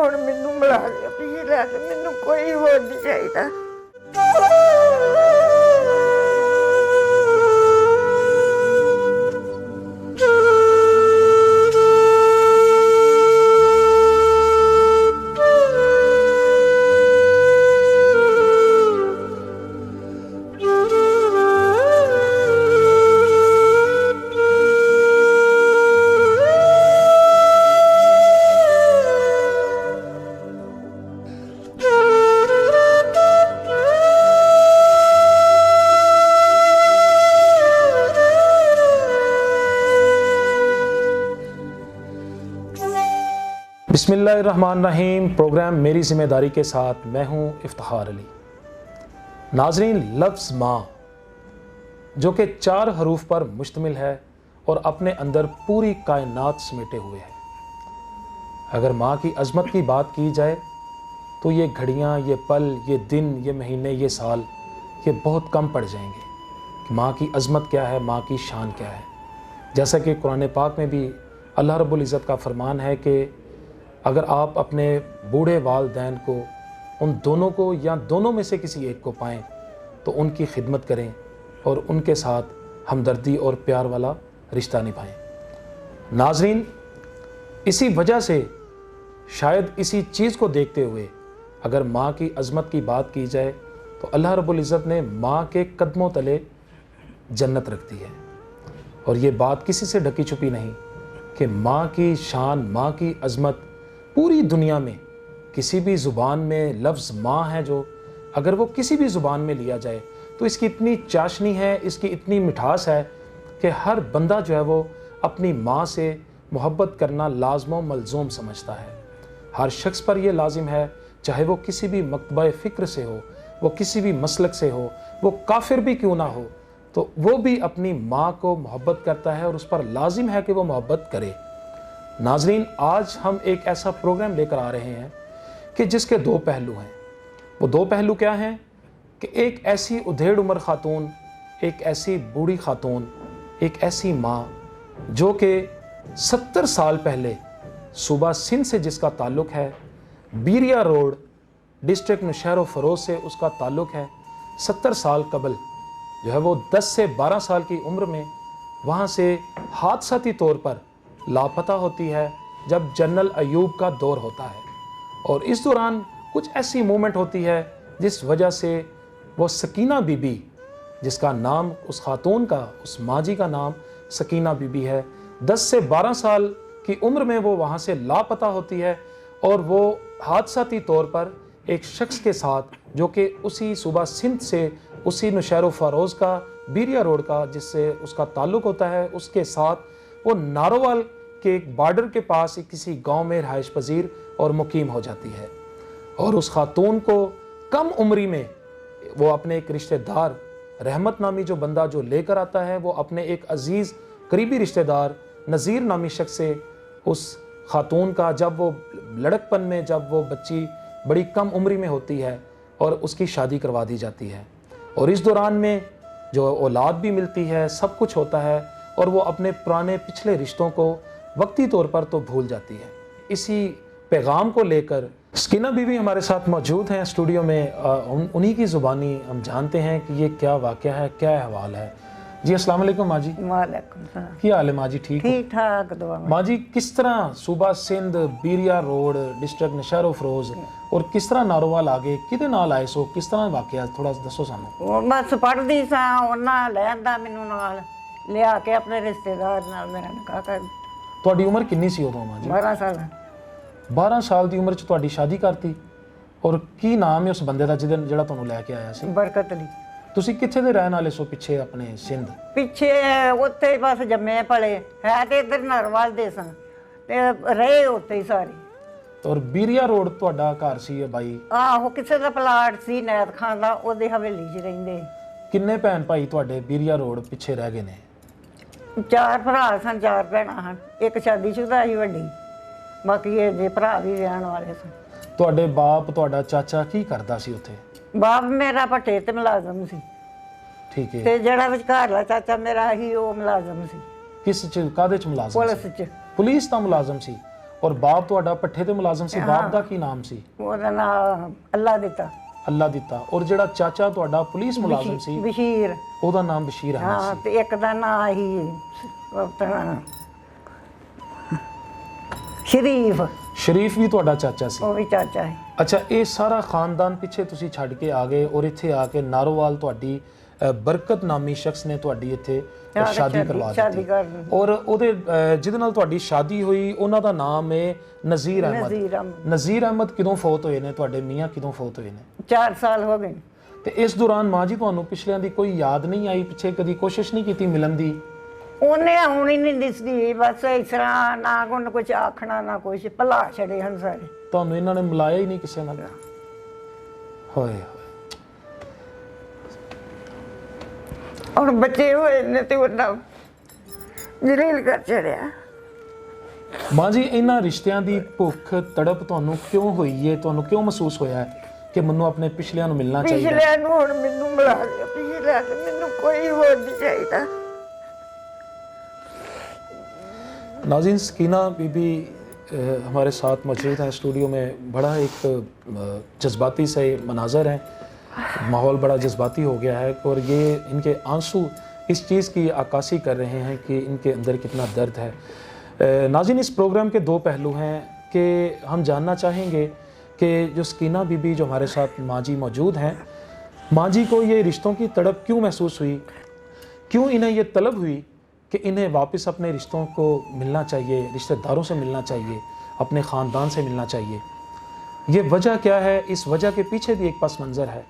ਹੁਣ ਮੈਨੂੰ ਮਿਲਾ ਲਿਆ ਵੀ ਲੈ ਕੇ, ਮੈਨੂੰ ਕੋਈ ਹੋਰ ਨਹੀਂ ਚਾਹੀਦਾ। बिस्मिल्लाहिर्रहमानिर्रहीम। प्रोग्राम मेरी ज़िम्मेदारी के साथ मैं हूँ इफ्तिखार अली। नाज़रीन, लफ्ज़ माँ जो कि 4 हरूफ पर मुश्तमिल है और अपने अंदर पूरी कायनात समेटे हुए है। अगर माँ की अज़मत की बात की जाए तो ये घड़ियाँ, ये पल, ये दिन, ये महीने, ये साल, ये बहुत कम पड़ जाएंगे कि माँ की अज़मत क्या है, माँ की शान क्या है। जैसा कि कुरान पाक में भी अल्लाह रब्बुल इज़्ज़त का फरमान है कि अगर आप अपने बूढ़े वालिदैन को, उन दोनों को या दोनों में से किसी एक को पाएँ तो उनकी खिदमत करें और उनके साथ हमदर्दी और प्यार वाला रिश्ता निभाएं। नाज़रीन, इसी वजह से शायद इसी चीज़ को देखते हुए अगर माँ की अज़मत की बात की जाए तो अल्लाह रब्बुल इज़्ज़त ने माँ के कदमों तले जन्नत रख दी है। और ये बात किसी से ढकी छुपी नहीं कि माँ की शान, माँ की अज़मत पूरी दुनिया में किसी भी ज़ुबान में लफ्ज़ माँ है जो अगर वो किसी भी ज़ुबान में लिया जाए तो इसकी इतनी चाशनी है, इसकी इतनी मिठास है कि हर बंदा जो है वो अपनी माँ से मोहब्बत करना लाज़िम व मलज़ूम समझता है। हर शख्स पर ये लाजिम है, चाहे वो किसी भी मकतबा फ़िक्र से हो, वो किसी भी मसलक से हो, वो काफिर भी क्यों ना हो, तो वो भी अपनी माँ को मोहब्बत करता है और उस पर लाजिम है कि वो मोहब्बत करे। नाज़रीन, आज हम एक ऐसा प्रोग्राम लेकर आ रहे हैं कि जिसके 2 पहलू हैं। वो 2 पहलू क्या हैं कि एक ऐसी उधेड़ उम्र खातून, एक ऐसी बूढ़ी खातून, एक ऐसी माँ जो कि 70 साल पहले सूबा सिंध से जिसका ताल्लुक़ है, बीरिया रोड डिस्ट्रिक्ट नौशहर फ़रोज़ से उसका ताल्लुक़ है। 70 साल कबल जो है वो 10 से 12 साल की उम्र में वहाँ से हादसाती तौर पर लापता होती है जब जनरल अयूब का दौर होता है। और इस दौरान कुछ ऐसी मूवमेंट होती है जिस वजह से वो सकीना बीबी, जिसका नाम उस खातून का, उस माँ जी का नाम सकीना बीबी है, 10 से 12 साल की उम्र में वो वहाँ से लापता होती है और वो हादसाती तौर पर एक शख्स के साथ जो कि उसी सूबा सिंध से, उसी नौशहर फ़रोज़ का बीरिया रोड का जिससे उसका ताल्लुक़ होता है, उसके साथ वो नारोवाल के एक बॉर्डर के पास किसी गांव में रहाइश पजीर और मुकीम हो जाती है। और उस खातून को कम उम्री में वो अपने एक रिश्तेदार, रहमत नामी जो बंदा जो लेकर आता है, वो अपने एक अजीज़ करीबी रिश्तेदार नज़ीर नामी शख्स से उस खातून का, जब वो लड़कपन में, जब वो बच्ची बड़ी कम उम्री में होती है और उसकी शादी करवा दी जाती है। और इस दौरान में जो औलाद भी मिलती है, सब कुछ होता है और वो अपने पुराने पिछले रिश्तों को वक्ती तौर पर तो भूल जाती है। इसी पैगाम को लेकर सकीना बीवी हमारे साथ मौजूद हैं स्टूडियो में। उन्हीं की ज़ुबानी हम जानते हैं कि ये क्या वाक़या है, क्या अहवाल है। जी अस्सलाम वालेकुम माँ जी। वालेकुम सलाम। क्या हाल है माँ जी? ठीक ठाक दुआ माँ जी। किस तरह सूबा सिंध बीरिया रोड डिस्ट्रिक्ट नौशहर फ़रोज़ और किस तरह नारोवाल आगे किदे नाल आए सो, किस तरह वाक़या थोड़ा दसो सानू। बस पढ़दी सा, उन्हां लैंदा मैनू नाल लिया के अपने रिश्तेदार नाल मेरा निकाह कर। ਤੁਹਾਡੀ ਉਮਰ ਕਿੰਨੀ ਸੀ ਉਦੋਂ ਮਾਂ ਜੀ? 12 ਸਾਲ। 12 ਸਾਲ ਦੀ ਉਮਰ 'ਚ ਤੁਹਾਡੀ ਸ਼ਾਦੀ ਕਰਤੀ। ਔਰ ਕੀ ਨਾਮ ਹੈ ਉਸ ਬੰਦੇ ਦਾ ਜਿਹੜਾ ਤੁਹਾਨੂੰ ਲੈ ਕੇ ਆਇਆ ਸੀ? ਬਰਕਤ ਅਲੀ। ਤੁਸੀਂ ਕਿੱਥੇ ਦੇ ਰਹਿਣ ਵਾਲੇ ਸੋ ਪਿੱਛੇ ਆਪਣੇ ਸਿੰਧ? ਪਿੱਛੇ ਉੱਥੇ ਹੀ ਬਸ ਜੰਮੇ ਪਲੇ ਹੈ ਤੇ ਇੱਧਰ ਨਰਵਾਲ ਦੇ ਸਾਂ ਤੇ ਰਹੇ ਉੱਥੇ ਹੀ ਸਾਰੇ। ਔਰ ਬੀਰੀਆ ਰੋਡ ਤੁਹਾਡਾ ਘਰ ਸੀ ਬਾਈ? ਆਹੋ, ਕਿਸੇ ਦਾ ਪਲਾਟ ਸੀ ਨੈਤ ਖਾਨ ਦਾ, ਉਹਦੇ ਹਵੇਲੀ 'ਚ ਰਹਿੰਦੇ। ਕਿੰਨੇ ਭੈਣ ਭਾਈ ਤੁਹਾਡੇ ਬੀਰੀਆ ਰੋਡ ਪਿੱਛੇ ਰਹਿ ਗਏ ਨੇ? 4 ਭਰਾ ਸਨ, 4 ਭੈਣਾਂ ਹਨ। ਇੱਕ ਸ਼ਾਦੀशुदा ਸੀ ਵੱਡੀ, ਬਾਕੀ ਇਹ ਜੇ ਭਰਾ ਵੀ ਵਿਆਹਣ ਵਾਲੇ ਸਨ। ਤੁਹਾਡੇ ਬਾਪ, ਤੁਹਾਡਾ ਚਾਚਾ ਕੀ ਕਰਦਾ ਸੀ ਉੱਥੇ? ਬਾਪ ਮੇਰਾ ਭੱਠੇ ਤੇ ਮੁਲਾਜ਼ਮ ਸੀ। ਠੀਕ ਹੈ। ਤੇ ਜਿਹੜਾ ਵਿਚਕਾਰਲਾ ਚਾਚਾ ਮੇਰਾ ਸੀ ਉਹ ਮੁਲਾਜ਼ਮ ਸੀ। ਕਿਸ ਚ, ਕਾਹਦੇ ਚ ਮੁਲਾਜ਼ਮ? ਪੁਲਿਸ ਚ। ਪੁਲਿਸ ਦਾ ਮੁਲਾਜ਼ਮ ਸੀ। ਔਰ ਬਾਪ ਤੁਹਾਡਾ ਪੱਠੇ ਤੇ ਮੁਲਾਜ਼ਮ ਸੀ, ਬਾਪ ਦਾ ਕੀ ਨਾਮ ਸੀ? ਉਹਦਾ ਨਾਮ ਅੱਲਾ ਦਿੱਤਾ। ਅੱਲਾ ਦਿੱਤਾ। ਔਰ ਜਿਹੜਾ ਚਾਚਾ ਤੁਹਾਡਾ ਪੁਲਿਸ ਮੁਲਾਜ਼ਮ ਸੀ, ਬਸ਼ੀਰ, ਉਹਦਾ ਨਾਮ ਬਸ਼ੀਰ ਅਹਿਮਦ ਹਾਂ, ਸੀ। ਤੇ ਇੱਕ ਦਾ ਨਾਂ ਹੀ ਆਪਣਾ ਸ਼ਰੀਫ, ਸ਼ਰੀਫ ਵੀ ਤੁਹਾਡਾ ਚਾਚਾ ਸੀ। ਉਹ ਵੀ ਚਾਚਾ ਹੈ। ਅੱਛਾ, ਇਹ ਸਾਰਾ ਖਾਨਦਾਨ ਪਿੱਛੇ ਤੁਸੀਂ ਛੱਡ ਕੇ ਆ ਗਏ ਔਰ ਇੱਥੇ ਆ ਕੇ ਨਾਰੋਵਾਲ ਤੁਹਾਡੀ ਬਰਕਤ ਨਾਮੀ ਸ਼ਖਸ ਨੇ ਤੁਹਾਡੀ ਇੱਥੇ ਸ਼ਾਦੀ ਕਰਵਾ ਸ਼ਾਦੀ ਦਿੱਤੀ। ਕਰ ਦਿੱਤੀ। ਔਰ ਉਹਦੇ ਜਿਹਦੇ ਨਾਲ ਤੁਹਾਡੀ ਸ਼ਾਦੀ ਹੋਈ ਉਹਨਾਂ ਦਾ ਨਾਮ ਹੈ ਨਜ਼ੀਰ ਅਹਿਮਦ। ਨਜ਼ੀਰ ਅਹਿਮਦ। ਨਜ਼ੀਰ ਅਹਿਮਦ ਕਦੋਂ ਫੌਤ ਹੋਏ ਨੇ ਤੁਹਾਡੇ ਮੀਆਂ, ਕਦੋਂ ਫੌਤ ਹੋਏ ਨੇ? 4 ਸਾਲ ਹੋ ਗਏ। ਤੇ ਇਸ ਦੌਰਾਨ ਮਾਂ ਜੀ ਤੁਹਾਨੂੰ ਪਿਛਲਿਆਂ ਦੀ ਕੋਈ ਯਾਦ ਨਹੀਂ ਆਈ? ਪਿੱਛੇ ਕਦੀ ਕੋਸ਼ਿਸ਼ ਨਹੀਂ ਕੀਤੀ ਮਿਲਣ ਦੀ? ਉਹਨੇ ਹੁਣ ਹੀ ਨਹੀਂ ਦਿਸਦੀ, ਬਸ ਇਸ ਤਰ੍ਹਾਂ ਨਾ ਕੋਣ ਕੁਝ ਆਖਣਾ ਨਾ ਕੁਝ, ਭੁਲਾ ਛੜੇ ਹਨ ਸਾਰੇ। ਤੁਹਾਨੂੰ ਇਹਨਾਂ ਨੇ ਮਿਲਾਇਆ ਹੀ ਨਹੀਂ ਕਿਸੇ ਨਾਲ? ਹੋਏ ਹੁਣ ਬੱਚੇ ਹੋਏ ਨੇ ਤੇ ਉਹਨਾਂ ਜਲੀਲ ਕਰ ਛੜਿਆ। ਮਾਂ ਜੀ, ਇਹਨਾਂ ਰਿਸ਼ਤਿਆਂ ਦੀ ਭੁੱਖ ਤੜਪ ਤੁਹਾਨੂੰ ਕਿਉਂ ਹੋਈ ਹੈ? ਤੁਹਾਨੂੰ ਕਿਉਂ ਮਹਿਸੂਸ ਹੋਇਆ ਹੈ ਕਿ ਮੈਨੂੰ ਆਪਣੇ ਪਿਛਲਿਆਂ ਨੂੰ ਮਿਲਣਾ ਚਾਹੀਦਾ? ਪਿਛਲਿਆਂ ਨੂੰ ਹੁਣ ਮੈਨੂੰ ਮਿਲਾ ਲਿਆ, ਪਿਛਲਿਆਂ ਨੂੰ ਮੈਨੂੰ ਕੋਈ ਹੋਰ ਨਹੀਂ ਚਾਹੀਦਾ। नाज़रीन, सकीना बीबी हमारे साथ मौजूद हैं स्टूडियो में। बड़ा एक जज्बाती से मनाजर हैं, माहौल बड़ा जज्बाती हो गया है और ये इनके आंसू इस चीज़ की अक्कासी कर रहे हैं कि इनके अंदर कितना दर्द है। नाज़रीन, इस प्रोग्राम के 2 पहलू हैं कि हम जानना चाहेंगे कि जो सकीना बीबी जो हमारे साथ माँ जी मौजूद हैं, माँ जी को ये रिश्तों की तड़प क्यों महसूस हुई, क्यों इन्हें ये तलब हुई कि इन्हें वापस अपने रिश्तों को मिलना चाहिए, रिश्तेदारों से मिलना चाहिए, अपने ख़ानदान से मिलना चाहिए? ये वजह क्या है? इस वजह के पीछे भी एक पस मंज़र है,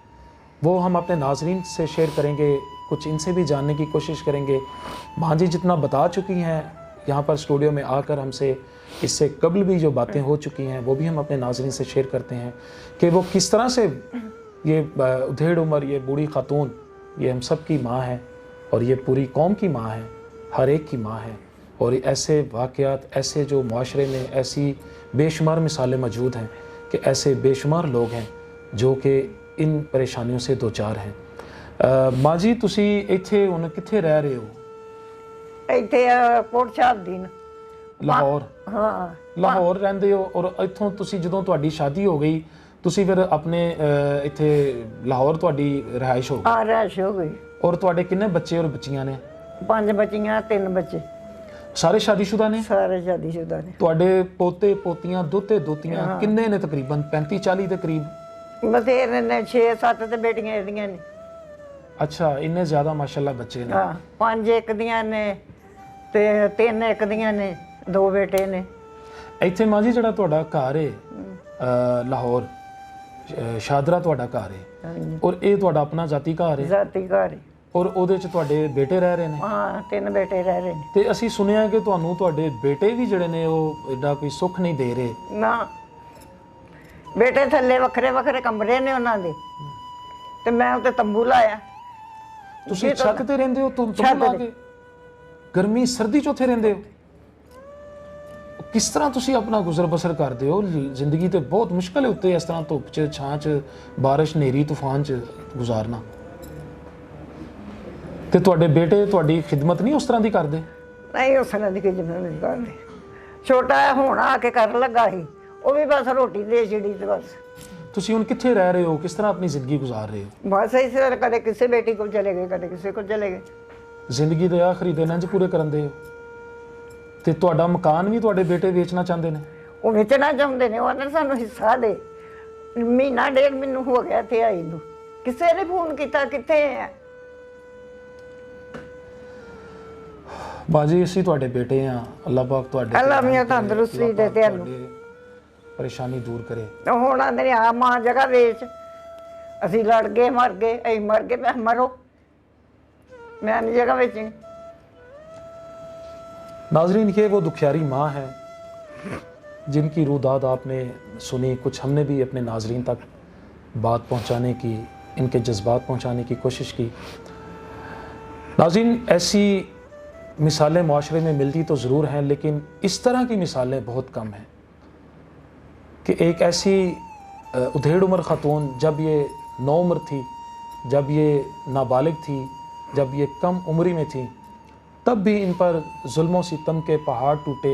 वो हम अपने नाज़रीन से शेयर करेंगे, कुछ इनसे भी जानने की कोशिश करेंगे। माँ जी जितना बता चुकी हैं यहाँ पर स्टूडियो में आकर हमसे, इससे कबल भी जो बातें हो चुकी हैं वो भी हम अपने नाज़रीन से शेयर करते हैं कि वो किस तरह से ये उधेड़ उम्र, ये बूढ़ी खातून, ये हम सब की माँ है और ये पूरी कौम की माँ है, हर एक की माँ है। और ऐसे वाक़यात, ऐसे जो मुआशरे में ऐसी बेशुमार मिसालें मौजूद हैं कि ऐसे बेशुमार लोग हैं जो कि इन परेशानियों से दो चार हैं। माँ जी, तुसी इत्थे हुण कित्थे रह रहे हो? ਇੱਥੇ ਕੋਟ ਸਾਹਿਬ ਦੀ ਲਾਹੌਰ? ਹਾਂ, ਲਾਹੌਰ ਰਹਿੰਦੇ ਹੋ ਔਰ ਇੱਥੋਂ ਤੁਸੀਂ ਜਦੋਂ ਤੁਹਾਡੀ ਸ਼ਾਦੀ ਹੋ ਗਈ ਤੁਸੀਂ ਫਿਰ ਆਪਣੇ ਇੱਥੇ ਲਾਹੌਰ ਤੁਹਾਡੀ ਰਿਹਾਇਸ਼ ਹੋ ਗਈ? ਆ ਰਹਿਸ਼ ਹੋ ਗਈ। ਔਰ ਤੁਹਾਡੇ ਕਿੰਨੇ ਬੱਚੇ ਔਰ ਬੱਚੀਆਂ ਨੇ? 5 ਬੱਚੀਆਂ, 3 ਬੱਚੇ, ਸਾਰੇ ਸ਼ਾਦੀशुदा ਨੇ? ਸਾਰੇ ਸ਼ਾਦੀशुदा ਨੇ। ਤੁਹਾਡੇ ਪੋਤੇ ਪੋਤੀਆਂ, ਦੋਤੇ ਦੋਤੀਆਂ ਕਿੰਨੇ ਨੇ? ਤਕਰੀਬਨ 35-40 ਦੇ ਕਰੀਬ? ਬਥੇਰੇ ਨੇ, 6-7 ਤੇ ਬੇਟੀਆਂ ਇਹਦੀਆਂ ਨੇ। ਅੱਛਾ, ਇੰਨੇ ਜ਼ਿਆਦਾ ਮਾਸ਼ਾਅੱਲਾ ਬੱਚੇ ਨੇ। ਹਾਂ, 5 ਇੱਕ ਦੀਆਂ ਨੇ ਤੇ 3 ਇੱਕ ਦੀਆਂ ਨੇ, 2 ਬੇਟੇ ਨੇ। ਇੱਥੇ ਮਾਂ ਜੀ ਜਿਹੜਾ ਤੁਹਾਡਾ ਘਰ ਹੈ ਲਾਹੌਰ, ਸ਼ਾਦਰਾ ਤੁਹਾਡਾ ਘਰ ਹੈ ਔਰ ਇਹ ਤੁਹਾਡਾ ਆਪਣਾ ਜ਼ਾਤੀ ਘਰ ਹੈ? ਜ਼ਾਤੀ ਘਰ। ਔਰ ਉਹਦੇ ਚ ਤੁਹਾਡੇ ਬੇਟੇ ਰਹਿ ਰਹੇ ਨੇ? ਹਾਂ, 3 ਬੇਟੇ ਰਹਿ ਰਹੇ ਨੇ। ਤੇ ਅਸੀਂ ਸੁਣਿਆ ਕਿ ਤੁਹਾਨੂੰ ਤੁਹਾਡੇ ਬੇਟੇ ਵੀ ਜਿਹੜੇ ਨੇ ਉਹ ਐਡਾ ਕੋਈ ਸੁੱਖ ਨਹੀਂ ਦੇ ਰਹੇ? ਨਾ, ਬੇਟੇ ਥੱਲੇ ਵੱਖਰੇ ਵੱਖਰੇ ਕਮਰੇ ਨੇ ਉਹਨਾਂ ਦੇ ਤੇ ਮੈਂ ਉੱਤੇ ਤੰਬੂ ਲਾਇਆ। ਤੁਸੀਂ ਛੱਤ ਤੇ ਰਹਿੰਦੇ ਹੋ ਤੰਬੂ ਲਾ ਕੇ? ਗਰਮੀ ਸਰਦੀ ਚ ਉੱਥੇ ਰਹਿੰਦੇ ਹੋ? ਕਿਸ ਤਰ੍ਹਾਂ ਤੁਸੀਂ ਆਪਣਾ ਗੁਜ਼ਰ ਬਸਰ ਕਰਦੇ ਹੋ? ਜ਼ਿੰਦਗੀ ਤੇ ਬਹੁਤ ਮੁਸ਼ਕਲ ਹੈ ਉੱਤੇ ਇਸ ਤਰ੍ਹਾਂ ਧੁੱਪ ਚ, ਛਾਂ ਚ, ਬਾਰਿਸ਼, ਹਨੇਰੀ, ਤੂਫਾਨ ਚ ਗੁਜ਼ਾਰਨਾ। ਤੇ ਤੁਹਾਡੇ ਬੇਟੇ ਤੁਹਾਡੀ ਖਿਦਮਤ ਨਹੀਂ ਉਸ ਤਰ੍ਹਾਂ ਦੀ ਕਰਦੇ? ਨਹੀਂ, ਉਸ ਤਰ੍ਹਾਂ ਦੀ ਖਿਦਮਤ ਨਹੀਂ ਕਰਦੇ। ਛੋਟਾ ਹੁਣ ਆ ਕੇ ਕਰਨ ਲੱਗਾ ਸੀ, ਉਹ ਵੀ ਬਸ ਰੋਟੀ ਦੇ ਛੜੀ ਤੇ ਬਸ। ਤੁਸੀਂ ਹੁਣ ਕਿੱਥੇ ਰਹਿ ਰਹੇ ਹੋ? ਕਿਸ ਤਰ੍ਹਾਂ ਆਪਣੀ ਜ਼ਿੰਦਗੀ ਗੁਜ਼ਾਰ ਰਹੇ ਹੋ? ਬਸ ਇਸ ਤਰ੍ਹਾਂ ਕਦੇ ਕਿਸੇ ਬੇਟੀ ਕੋਲ ਚਲੇ ਗਏ, ਕਦੇ ਕਿਸੇ ਕੋਲ ਚਲੇ ਗਏ। ਜ਼ਿੰਦਗੀ ਦੇ ਆਖਰੀ ਦਿਨ ਇੰਝ ਪੂਰੇ ਕਰਨ ਦੇ ਹੋ? ਤੇ ਤੁਹਾਡਾ ਮਕਾਨ ਵੀ ਤੁਹਾਡੇ ਬੇਟੇ ਵੇਚਣਾ ਚਾਹੁੰਦੇ ਨੇ? ਉਹ ਵੇਚਣਾ ਚਾਹੁੰਦੇ ਨੇ। ਉਹਨਾਂ ਨੇ ਸਾਨੂੰ ਹਿੱਸਾ ਦੇ। ਮਹੀਨਾ ਡੇਢ ਮੈਨੂੰ ਹੋ ਗਿਆ ਇੱਥੇ ਆਈ ਨੂੰ, ਕਿਸੇ ਨੇ ਫੋਨ ਕੀਤਾ ਕਿੱਥੇ ਹੈ। ਬਾਜੀ, ਅਸੀਂ ਤੁਹਾਡੇ ਬੇਟੇ ਆ, ਅੱਲਾਹ ਪਾਕ ਤੁਹਾਡੇ ਅੱਲਾਹ ਮੀਆਂ ਤੰਦਰੁਸਤੀ ਦੇ ਤੁਹਾਨੂੰ, ਪਰੇਸ਼ਾਨੀ ਦੂਰ ਕਰੇ। ਹੁਣ ਆਂਦੇ ਨੇ ਆ ਮਾਂ ਜਗ੍ਹਾ ਵੇਚ, ਅਸੀਂ ਲੜ ਗਏ, ਮਰ ਗਏ, ਅਸੀਂ ਮਰ ਗਏ। ਮੈਂ ਮਰੋ, मैं नहीं जगह बेचनी। नाजरीन, ये वो दुखियारी माँ है जिनकी रूदाद आपने सुनी। कुछ हमने भी अपने नाजरीन तक बात पहुँचाने की, इनके जज्बात पहुँचाने की कोशिश की। नाजरीन, ऐसी मिसालें माशरे में मिलती तो ज़रूर हैं, लेकिन इस तरह की मिसालें बहुत कम हैं कि एक ऐसी उधेड़ उम्र ख़ातून, जब ये नौउम्र थी, जब ये नाबालिग थी, जब ये कम उम्री में थी, तब भी इन पर जुल्मों सितम के पहाड़ टूटे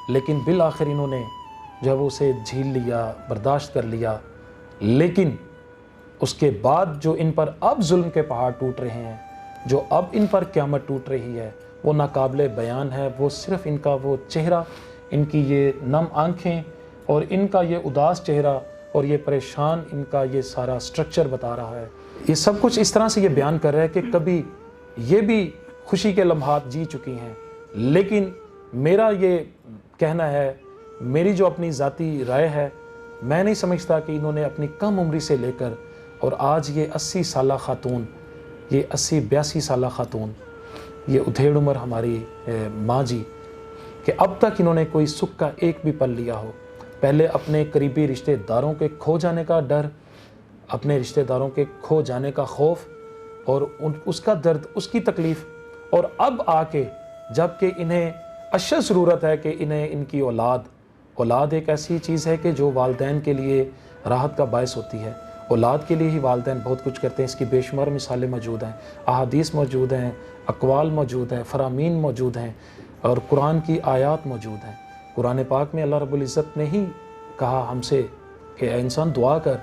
लेकिन बिल आखिर इन्होंने जो है वो उसे झेल लिया, बर्दाश्त कर लिया। लेकिन उसके बाद जो इन पर अब जुल्म के पहाड़ टूट रहे हैं, जो अब इन पर क़यामत टूट रही है, वो नाकाबिले बयान है। वो सिर्फ़ इनका वो चेहरा, इनकी ये नम आँखें और इनका ये उदास चेहरा और ये परेशान इनका ये सारा स्ट्रक्चर बता रहा है। ये सब कुछ इस तरह से ये बयान कर रहा है कि कभी ये भी खुशी के लम्हात जी चुकी हैं। लेकिन मेरा ये कहना है, मेरी जो अपनी ज़ाती राय है, मैं नहीं समझता कि इन्होंने अपनी कम उम्री से लेकर और आज ये 80 साला ख़ातून, ये 80-82 साला ख़ातून, ये उधेड़ उम्र हमारी माँ जी, कि अब तक इन्होंने कोई सुख का एक भी पल लिया हो। पहले अपने करीबी रिश्तेदारों के खो जाने का डर, अपने रिश्तेदारों के खो जाने का खौफ और उसका दर्द, उसकी तकलीफ़, और अब आके जबकि इन्हें अशद ज़रूरत है कि इन्हें इनकी औलाद एक ऐसी चीज़ है कि जो वालिदैन के लिए राहत का बायस होती है। औलाद के लिए ही वालिदैन बहुत कुछ करते हैं। इसकी बेशुमार मिसालें मौजूद हैं, अहादीस मौजूद हैं, अक़वाल मौजूद हैं, फ़रामीन मौजूद हैं और कुरान की आयात मौजूद हैं। कुरान पाक में अल्लाह रब्बुल इज़्ज़त ने ही कहा हमसे कि ऐ इंसान दुआ कर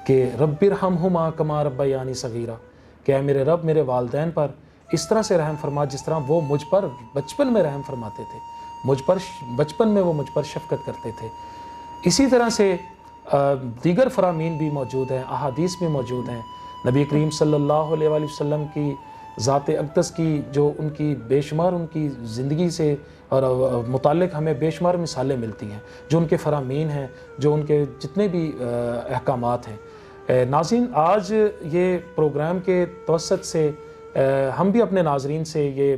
कि रब्बिरहमहुमा कमा रब्बयानी सगीरा, कि ऐ मेरे रब मेरे वालिदैन पर इस तरह से रहम फरमा जिस तरह वो मुझ पर बचपन में रहम फरमाते थे, मुझ पर बचपन में वो मुझ पर शफ़क़त करते थे। इसी तरह से दीगर फ़रामीन भी मौजूद हैं, अहादीस भी मौजूद हैं। नबी करीम सल्लल्लाहु अलैहि वसल्लम की ज़ात अक़दस की जो उनकी बेशुमार उनकी ज़िंदगी से और मुतालिक हमें बेशुमार मिसालें मिलती हैं, जो उनके फ़रामीन हैं, जो उनके जितने भी अहकामात हैं। नाज़रीन, आज ये प्रोग्राम के तवस्सुत से हम भी अपने नाज़रीन से ये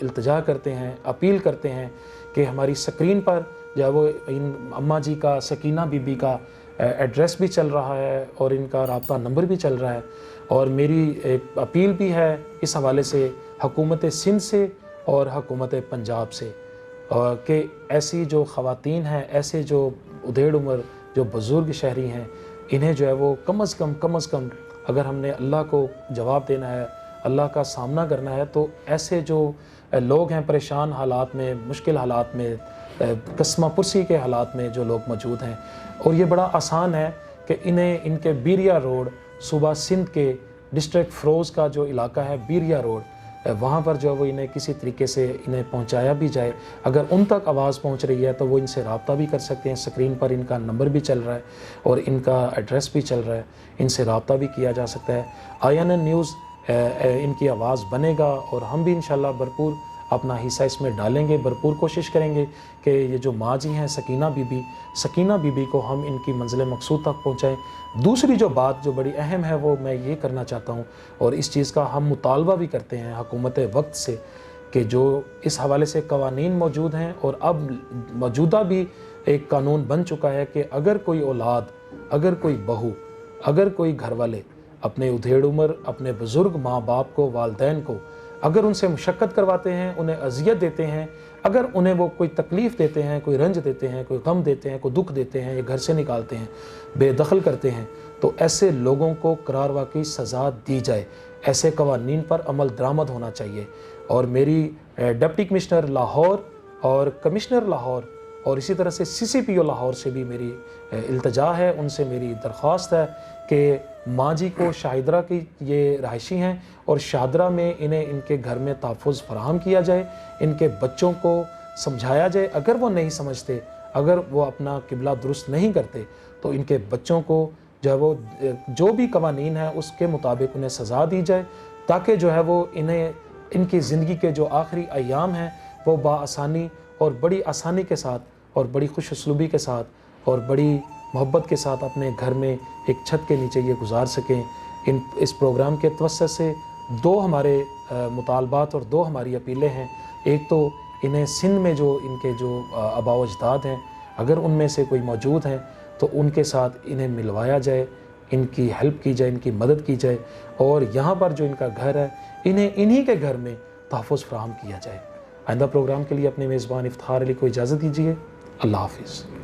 इल्तिजा करते हैं, अपील करते हैं कि हमारी स्क्रीन पर जो है वो इन अम्मा जी का, सकीना बीबी का एड्रेस भी चल रहा है और इनका राब्ता नंबर भी चल रहा है। और मेरी एक अपील भी है इस हवाले से हुकूमत सिंध से और हुकूमत पंजाब से कि ऐसी जो ख़वातीन हैं, ऐसे जो उधेड़ उम्र जो बुज़ुर्ग शहरी हैं, इन्हें जो है वो कम अज़ कम अगर हमने अल्लाह को जवाब देना है, अल्लाह का सामना करना है, तो ऐसे जो लोग हैं परेशान हालात में, मुश्किल हालात में, कस्मा पुरसी के हालात में जो लोग मौजूद हैं, और ये बड़ा आसान है कि इन्हें इनके बीरिया रोड, सूबा सिंध के डिस्ट्रिक्ट फ़रोज़ का जो इलाका है बीरिया रोड, वहाँ पर जो है वो इन्हें किसी तरीके से इन्हें पहुँचाया भी जाए। अगर उन तक आवाज़ पहुँच रही है तो वो इनसे रब्ता भी कर सकते हैं। स्क्रीन पर इनका नंबर भी चल रहा है और इनका एड्रेस भी चल रहा है, इनसे रब्ता भी किया जा सकता है। INN न्यूज़ इनकी आवाज़ बनेगा और हम भी इंशाल्लाह भरपूर अपना हिस्सा इसमें डालेंगे, भरपूर कोशिश करेंगे कि ये जो माँ जी हैं सकीना बीबी को हम इनकी मंजिल मकसूद तक पहुँचाएँ। दूसरी जो बात जो बड़ी अहम है वो मैं ये करना चाहता हूँ और इस चीज़ का हम मुतालबा भी करते हैं हुकूमत वक्त से कि जो इस हवाले से कवानीन मौजूद हैं और अब मौजूदा भी एक कानून बन चुका है कि अगर कोई औलाद, अगर कोई बहू, अगर कोई घर वाले अपने उधेड़ उम्र, अपने बुज़ुर्ग माँ बाप को, वालिदैन को अगर उनसे मुशक्क़त करवाते हैं, उन्हें अज़ियत देते हैं, अगर उन्हें वो कोई तकलीफ़ देते हैं, कोई रंज देते हैं, कोई गम देते हैं, कोई दुख देते हैं, या घर से निकालते हैं, बेदखल करते हैं, तो ऐसे लोगों को करार वाक़ई सज़ा दी जाए। ऐसे कवानीन पर अमल दरामद होना चाहिए। और मेरी डिप्टी कमिश्नर लाहौर और कमिश्नर लाहौर और इसी तरह से CCPO लाहौर से भी मेरी इल्तजा है, उनसे मेरी दरख्वास्त है कि माँ जी को शाहिदरा की ये रहायशी हैं और शाहिदरा में इन्हें इनके घर में तहफ़्फ़ुज़ फराहम किया जाए, इनके बच्चों को समझाया जाए। अगर वो नहीं समझते, अगर वो अपना किबला दुरुस्त नहीं करते, तो इनके बच्चों को जो है वो जो भी कवानीन है उसके मुताबिक उन्हें सज़ा दी जाए, ताकि जो है वो इन्हें इनकी ज़िंदगी के जो आखिरी अय्याम हैं वो बाआसानी और बड़ी आसानी के साथ और बड़ी खुश उसलूबी के साथ और बड़ी मोहब्बत के साथ अपने घर में एक छत के नीचे ये गुजार सकें। इस प्रोग्राम के तवस्सुत से दो हमारे मुतालबात और दो हमारी अपीलें हैं। एक तो इन्हें सिंध में जो इनके जो आबा व अजदाद हैं, अगर उनमें से कोई मौजूद हैं तो उनके साथ इन्हें मिलवाया जाए, इनकी हेल्प की जाए, इनकी मदद की जाए, और यहाँ पर जो इनका घर है इन्हें इन्हीं के घर में तहफ़्फ़ुज़ फराहम किया जाए। आइंदा प्रोग्राम के लिए अपने मेज़बान इफ्तिखार अली को इजाज़त दीजिए। अल्लाह हाफ़िज़।